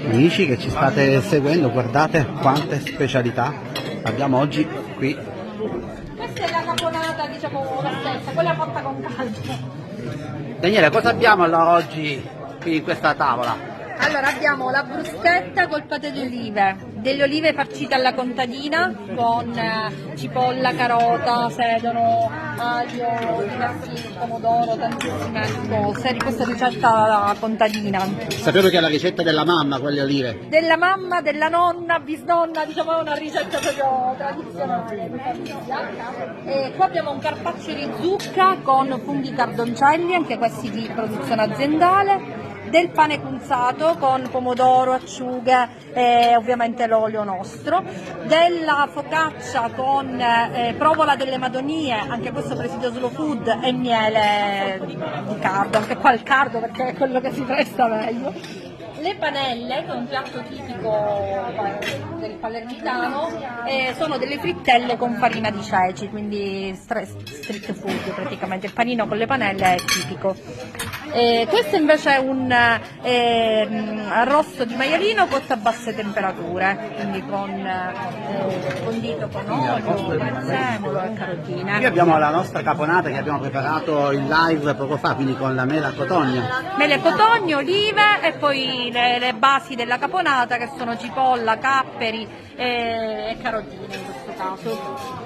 Amici che ci state seguendo, guardate quante specialità abbiamo oggi qui. Questa è la caponata, diciamo, la stessa, quella fatta con calcio. Daniele, cosa abbiamo allora oggi qui in questa tavola? Allora abbiamo la bruschetta col patè di olive, delle olive farcite alla contadina con cipolla, carota, sedano, aglio, diversi pomodoro, tantissime cose di questa ricetta contadina. Sapevo che è la ricetta della mamma, quelle olive. Della mamma, della nonna, bisnonna, diciamo è una ricetta proprio tradizionale di famiglia. E qua abbiamo un carpaccio di zucca con funghi cardoncelli, anche questi di produzione aziendale. Del pane cunzato con pomodoro, acciughe e ovviamente l'olio nostro, della focaccia con provola delle madonie, anche questo presidio slow food, e miele di cardo, anche qua il cardo perché è quello che si presta meglio. Le panelle, che è un piatto tipico del palermitano, sono delle frittelle con farina di ceci, quindi street food praticamente, il panino con le panelle è tipico. Questo invece è un arrosto di maialino cotto a basse temperature, quindi condito con olio, prezzemolo e carotine. Qui abbiamo la nostra caponata che abbiamo preparato in live poco fa, quindi con la mela cotogna. Mele cotogno, olive e poi le basi della caponata che sono cipolla, capperi e carotine in questo caso.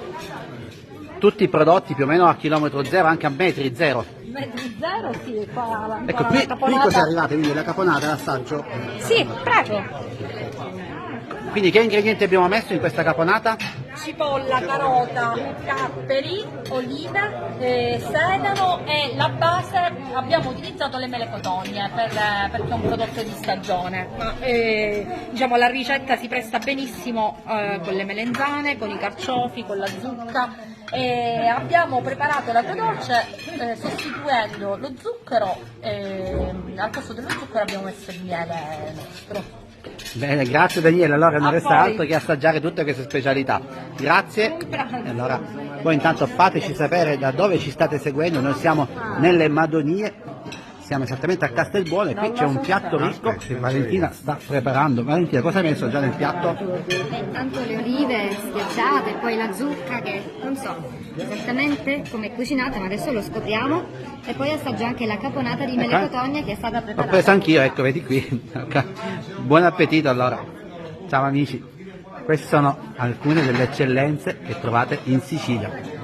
Tutti i prodotti più o meno a chilometro zero, anche a metri zero. Metri zero, sì, qua Ecco, la qui caponata. cosa è arrivato? Quindi la caponata, l'assaggio. Sì, prego. Quindi che ingredienti abbiamo messo in questa caponata? Cipolla, carota, capperi, olive, sedano e la base abbiamo utilizzato le mele cotogne perché è un prodotto di stagione. Ma, diciamo, la ricetta si presta benissimo con le melenzane, con i carciofi, con la zucca. Abbiamo preparato l'agrodolce sostituendo lo zucchero, al posto dello zucchero abbiamo messo il miele nostro. Bene, grazie Daniele, allora non A resta voi. altro che assaggiare tutte queste specialità. Grazie. E allora voi intanto fateci sapere da dove ci state seguendo, noi siamo nelle Madonie, siamo esattamente a Castelbuono e qui c'è un piatto ricco che Valentina sta preparando. Valentina, cosa hai messo già nel piatto? Intanto le olive schiacciate, poi la zucca che non so esattamente come è cucinata, ma adesso lo scopriamo. E poi assaggio anche la caponata di mele cotogne che è stata L'ho preparata. presa anch'io, ecco, vedi qui. Buon appetito allora. Ciao amici. Queste sono alcune delle eccellenze che trovate in Sicilia.